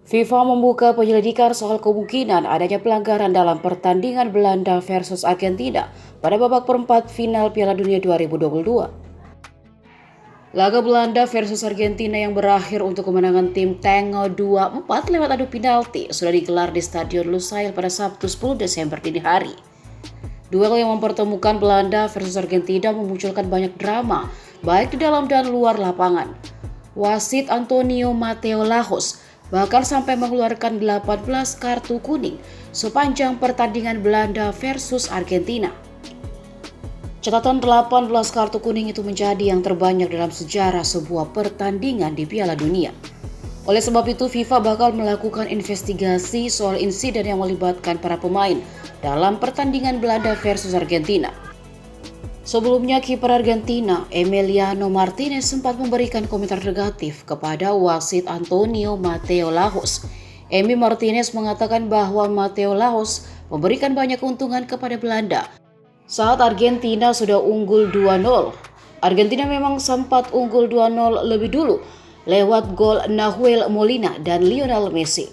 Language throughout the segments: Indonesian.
FIFA membuka penyelidikan soal kemungkinan adanya pelanggaran dalam pertandingan Belanda versus Argentina pada babak perempat final Piala Dunia 2022. Laga Belanda versus Argentina yang berakhir untuk kemenangan tim Tango 2-4 lewat adu penalti sudah digelar di Stadion Lusail pada Sabtu 10 Desember dini hari. Duel yang mempertemukan Belanda versus Argentina memunculkan banyak drama, baik di dalam dan luar lapangan. Wasit Antonio Mateo Lagos bahkan sampai mengeluarkan 18 kartu kuning sepanjang pertandingan Belanda versus Argentina. Catatan 18 kartu kuning itu menjadi yang terbanyak dalam sejarah sebuah pertandingan di Piala Dunia. Oleh sebab itu, FIFA bakal melakukan investigasi soal insiden yang melibatkan para pemain dalam pertandingan Belanda versus Argentina. Sebelumnya, kiper Argentina, Emiliano Martinez sempat memberikan komentar negatif kepada wasit Antonio Mateo Lagos. Emi Martinez mengatakan bahwa Mateo Lagos memberikan banyak keuntungan kepada Belanda saat Argentina sudah unggul 2-0. Argentina memang sempat unggul 2-0 lebih dulu lewat gol Nahuel Molina dan Lionel Messi.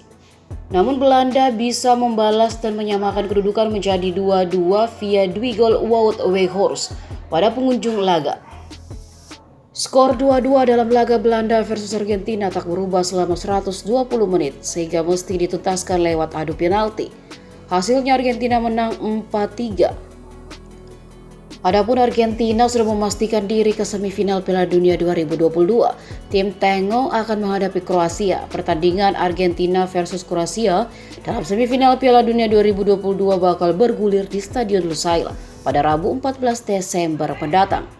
Namun Belanda bisa membalas dan menyamakan kedudukan menjadi 2-2 via Dwigol Wout Weghorst pada pengunjung laga. Skor 2-2 dalam laga Belanda versus Argentina tak berubah selama 120 menit sehingga mesti dituntaskan lewat adu penalti. Hasilnya Argentina menang 4-3. Adapun Argentina sudah memastikan diri ke semifinal Piala Dunia 2022. Tim Tango akan menghadapi Kroasia. Pertandingan Argentina versus Kroasia dalam semifinal Piala Dunia 2022 bakal bergulir di Stadion Lusail pada Rabu 14 Desember mendatang.